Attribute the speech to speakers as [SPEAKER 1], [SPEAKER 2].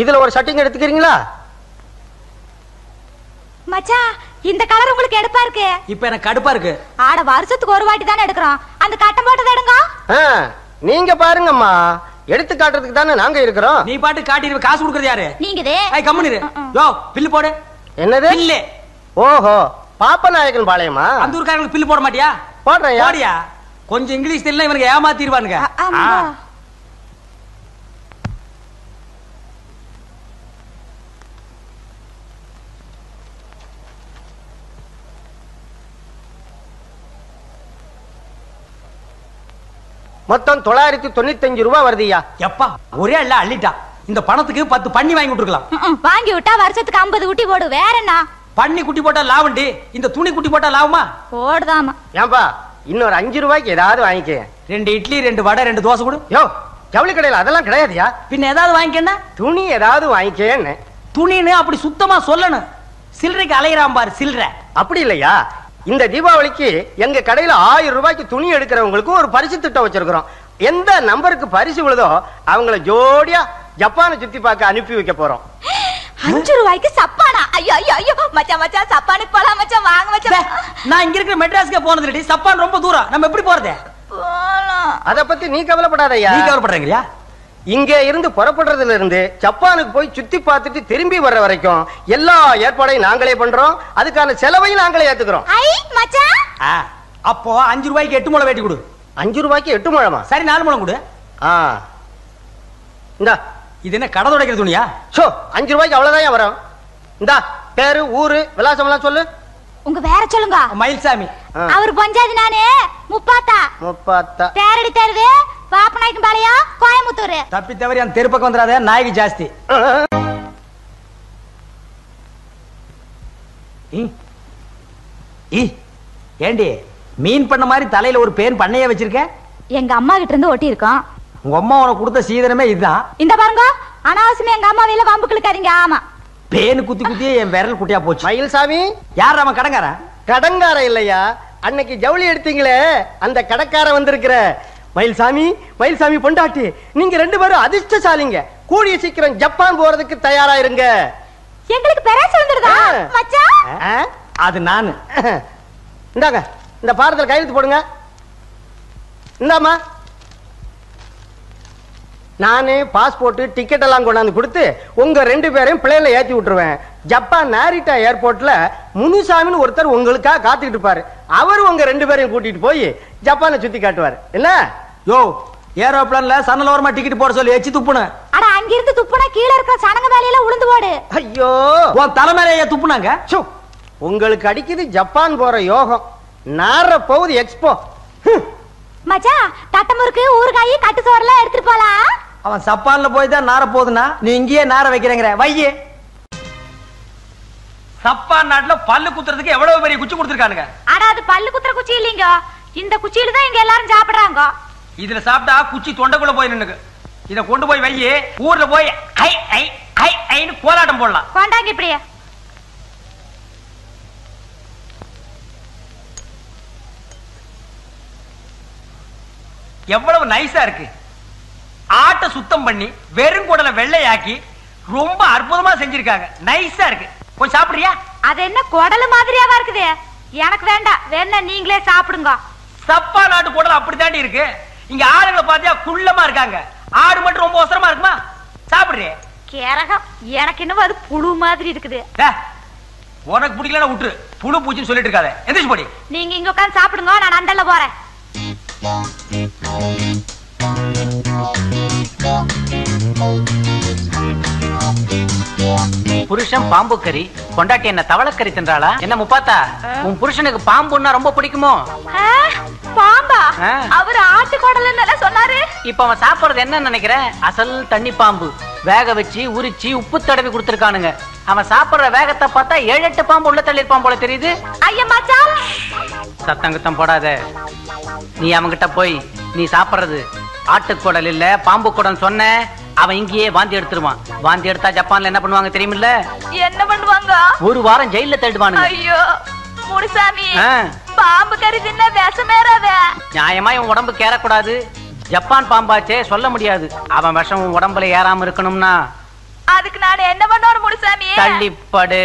[SPEAKER 1] இதுல ஒரு ஷர்ட்டிங் எடுத்துக்கிறீங்களா?
[SPEAKER 2] மச்சான், இந்த கலர் உங்களுக்கு எடுப்பா இருக்கு.
[SPEAKER 3] இப்ப எனக்கு கடுப்பா இருக்கு.
[SPEAKER 2] ஆட வருஷத்துக்கு ஒரு வாட்டி தானே எடுக்கிறோம். அந்த கட்டம் போட்டதை எடுங்க.
[SPEAKER 1] நீங்க பாருங்கம்மா, எடுத்து காட்டுறதுக்கு தானே நாங்க இருக்கிறோம்.
[SPEAKER 3] நீ பாட்டு காட்டிடுவ, காசு கொடுக்கறது யாரு?
[SPEAKER 2] நீங்கதே.
[SPEAKER 3] கம்முனிரு. யோ பில்லு போடு.
[SPEAKER 1] என்னது
[SPEAKER 3] பில்லு?
[SPEAKER 1] ஓஹோ, பாப்பநாயகன் பாளையமா?
[SPEAKER 3] அந்த ஊர்க்காரங்களுக்கு பில்லு போட மாட்டியா?
[SPEAKER 1] போடுறேன்.
[SPEAKER 3] போடியா? கொஞ்சம் இங்கிலீஷ் தெரியல, இவனுக்கு ஏமாத்திடுவானுங்க.
[SPEAKER 1] மொத்தம் 995 ரூபாய் வருதுயா.
[SPEAKER 3] எப்பா ஒரே அல்ல அள்ளிட்டா. இந்த பணத்துக்கு 10 பண்ணி வாங்கி விட்டுருக்கலாம்.
[SPEAKER 2] வாங்கி விட்டா வருஷத்துக்கு 50 குட்டி போடு. வேற என்ன?
[SPEAKER 3] பண்ணி குட்டி போட்டா லாபண்டி, இந்த துணி குட்டி போட்டா லாபமா?
[SPEAKER 2] போடுதாமா.
[SPEAKER 1] ஏன்பா இன்னொரு 5 ரூபாய்க்கு ஏதாவது வாங்கிக்க.
[SPEAKER 3] 2 இட்லி 2 வடை 2 தோசை கொடு.
[SPEAKER 1] யோ ஜவுளி கடையில அதெல்லாம் கிடையாதுயா.
[SPEAKER 3] பின்ன ஏதாவது வாங்கிக்கன்னா?
[SPEAKER 1] துணி ஏதாவது வாங்கிக்கன்னு.
[SPEAKER 3] துணின்னு அப்படி சுத்தமா சொல்லணும். சில்லறைக்கு அலையிறான் பாரு சில்லறை. அப்படி
[SPEAKER 1] இல்லையா, இந்த தீபாவளிக்கு எங்க கடையில 1000 ரூபாய்க்கு துணி எடுக்கிறவங்களுக்கு ஒரு பரிசு திட்டம் வச்சிருக்கிறோம். எந்த நம்பருக்கு பரிசு விழுதோ அவங்களை ஜோடியா ஜப்பானை சுத்தி பார்க்க அனுப்பி வைக்க போறோம்.
[SPEAKER 2] 5 ரூபாய்க்கு சப்பானா? ஐயோ ஐயோ ஐயோ மச்சான் மச்சான், சப்பானுக்கு போலாம் மச்சான். வாங்க மச்சான்.
[SPEAKER 3] நான் இங்க இருக்கிற மெட்ராஸ்க்கு போனது இல்லடி. சப்பான் ரொம்ப தூரம், நம்ம எப்படி போறது?
[SPEAKER 1] அத பத்தி நீ கவலைப்படாதயா.
[SPEAKER 3] நீ கவலைப்படுறீங்களா?
[SPEAKER 1] இங்க இருந்து புறப்படுறதுல இருந்து ஜப்பானுக்கு போய் சுத்தி பார்த்துட்டு திரும்பி வர்ற வரைக்கும் எல்லா ஏற்பாடையும் நாங்களே பண்றோம். அதுக்கான செலவையும் நாங்களே ஏத்துக்கிறோம்.
[SPEAKER 2] ஐ மச்சான்,
[SPEAKER 3] அப்போ 5 ரூபாய்க்கு 8 முழம் வேட்டி கொடு.
[SPEAKER 1] 5 ரூபாய்க்கு 8 முழமா?
[SPEAKER 3] சரி 4 முழம் கொடு.
[SPEAKER 1] இந்தா.
[SPEAKER 3] இது என்ன கடை துடைக்கிற துணியா?
[SPEAKER 1] 5 ரூபாய்க்கு அவ்வளவுதான் வரும். இந்தா பேரு ஊரு விலாசம் எல்லாம் சொல்லு.
[SPEAKER 2] உங்க வேற சொல்லுங்க.
[SPEAKER 3] மயில்சாமி.
[SPEAKER 2] அவர் பஞ்சாதி நானே. முப்பாத்தா தேரடி தேர்வு பாப்பநாயக்கன் பாளையம் கோயம்புத்தூர்.
[SPEAKER 3] தப்பி தவறி அந்த தெரு பக்கம் வந்துடாத, நாய்க்கு ஜாஸ்தி. ஏண்டி மீன் பண்ண மாதிரி தலையில ஒரு பேன் பண்ணையே வச்சிருக்க?
[SPEAKER 2] எங்க அம்மா கிட்ட இருந்து ஒட்டி இருக்கோம்.
[SPEAKER 3] உங்க அம்மா உனக்கு கொடுத்த சீதனமே இதுதான்.
[SPEAKER 2] இந்த பாருங்க, அனாவசியமா எங்க அம்மா வேல வம்பு கிழக்காதீங்க. ஆமா,
[SPEAKER 3] பேனு குத்தி குத்தி என் விரல் குட்டியா போச்சு.
[SPEAKER 1] மயில்சாமி
[SPEAKER 3] யார் அவன்? கடங்காரன்?
[SPEAKER 1] கடங்கார இல்லையா, அன்னைக்கு ஜவுளி எடுத்தீங்களே அந்த கடக்கார வந்திருக்கிற. மயில்சாமி பொண்டாட்டி, நீங்க 2 பேரும் அதிர்ஷ்டசாலிங்க. கூடிய சீக்கிரம் ஜப்பான் போறதுக்கு தயாரா இருங்க.
[SPEAKER 2] எங்களுக்கு பெராசு வந்துருதா மச்சான்?
[SPEAKER 3] அது நானு.
[SPEAKER 1] இந்தாங்க, இந்த பாரத்தில் கையெழுத்து போடுங்க. இந்தாமா, நானே பாஸ்போர்ட் டிக்கெட் எல்லாம் கொண்டாந்து கொடுத்து உங்க 2 பேரையும் பிளேன்ல ஏத்தி விட்டுருவேன். ஜப்பான் நாரிட்டா ஏர்போர்ட்ல முனுசாமின்னு ஒருத்தர் உங்களுக்காக காத்துக்கிட்டு இருப்பாரு. அவரு உங்க 2 பேரையும் கூட்டிட்டு போய் ஜப்பானை சுத்தி காட்டுவாரு. என்ன
[SPEAKER 3] யோ, ஏரோப்ளான்ல சன்னல் ஓரமா டிக்கெட் போட சொல்லி எச்சி துப்புன.
[SPEAKER 2] அட அங்க இருந்து துப்புனா கீழ இருக்கிற சனங்க வேலையில உளுந்து போடு.
[SPEAKER 1] ஐயோ,
[SPEAKER 3] உன் தலைமையில துப்புனாங்க.
[SPEAKER 1] உங்களுக்கு அடிக்குது ஜப்பான் போற யோகம். நார போகுது எக்ஸ்போ.
[SPEAKER 2] மச்சான், தட்டமுறுக்கு ஊறுகாய் கட்டு சோறெல்லாம் எடுத்துட்டு போலாம்.
[SPEAKER 3] அவன் சப்பான்ல போய் தான் நார போகுதுன்னா நீ இங்கேயே நார வைக்கிறேங்கிற வையே. சப்பான் நாட்டுல பல்லு குத்துறதுக்கு எவ்வளவு பெரிய குச்சி கொடுத்துருக்கானுங்க.
[SPEAKER 2] அட அது பல்லு குத்துற குச்சி இல்லீங்க, இந்த குச்சியில தான் இங்க எல்லாரும் சாப்பிடுறாங்க.
[SPEAKER 3] இதுல சாப்பிட்டா குச்சி தொண்டைக்குள்ள போய் நின்னுக்கு. இத கொண்டு போய் வையே, ஊர்ல போய் ஐ ஐ ஐ ஐன்னு கோலாட்டம் போடலாம்.
[SPEAKER 2] கொண்டாங்க இப்படியே.
[SPEAKER 3] எவ்வளவு நைஸா இருக்கு. ஆட்டை சுத்தம் பண்ணி வெறும் குடலை வெள்ளையாக்கி ரொம்ப அற்புதமா செஞ்சிருக்காங்க. நைஸா இருக்கு. கொஞ்சம் சாப்பிடுறியா?
[SPEAKER 2] அது என்ன குடல் மாதிரியாவா இருக்குது? எனக்கு வேண்டாம், வேணா நீங்களே சாப்பிடுங்க.
[SPEAKER 3] சப்பா நாட்டு குடல் அப்படித்தாண்டி இருக்கு. இங்க ஆடுகளை பாத்தியா குள்ளமா இருக்காங்க. ஆடு மட்டும் ரொம்ப அவசரமா இருக்குமா? சாப்பிடுறியே?
[SPEAKER 2] கேரகம், எனக்கு இன்னும் அது புழு மாதிரி இருக்குது.
[SPEAKER 3] உனக்கு பிடிக்கலன்னா விட்டுரு. புழு பூச்சின்னு சொல்லிட்டு இருக்காத. எந்திரிச்சு போடி.
[SPEAKER 2] நீங்க இங்க உட்காந்து சாப்பிடுங்க, நான் அண்டல்ல போறேன்.
[SPEAKER 4] புருஷன் பாம்பு கறி, கொண்டாட்டி என்ன தவளக்கறி தின்றாளா? என்ன முப்பாத்தா, உன் புருஷனுக்கு பாம்புன்னா ரொம்ப பிடிக்குமோ?
[SPEAKER 2] பாம்பா? அவர் ஆட்டு குடல்னு சொன்னாரு.
[SPEAKER 4] இப்ப அவன் சாப்பிடுறது என்ன நினைக்கிற? அசல் தண்ணி பாம்பு. வேக வச்சு உரிச்சு உப்பு தடவி கொடுத்துருக்கானுங்க. அவன் சாப்பிடுற வேகத்தை பார்த்தா 7-8 பாம்பு உள்ள தள்ளிருப்பான் போல தெரியுது.
[SPEAKER 2] ஐயா மச்சான்,
[SPEAKER 4] சத்தங்குத்தம் போடாத. நீ அவங்கிட்ட போய் நீ சாப்பிடுறது ஆட்டுக்குடல் இல்ல பாம்பு குடம் சொன்ன, அவன் இங்கேயே வாந்தி எடுத்துருவான். வாந்தி எடுத்தா ஜப்பான்ல என்ன பண்ணுவாங்க தெரியுமில்ல?
[SPEAKER 2] என்ன பண்ணுவாங்க?
[SPEAKER 4] 1 வாரம் ஜெயில தள்ளிடுவானுங்க.
[SPEAKER 2] ஐயோ முனுசாமி, பாம்பு கறி தின்னா விஷமேறாத.
[SPEAKER 4] நியாயமா இவன் உடம்புக்கு ஏறக்கூடாது. ஜப்பான் பாம்பாச்சே, சொல்ல முடியாது. அவன் விஷம் உடம்புல ஏறாம இருக்கணும்னா
[SPEAKER 2] அதுக்கு நான் என்ன பண்ணணும் முனுசாமி?
[SPEAKER 4] தள்ளிப்படு.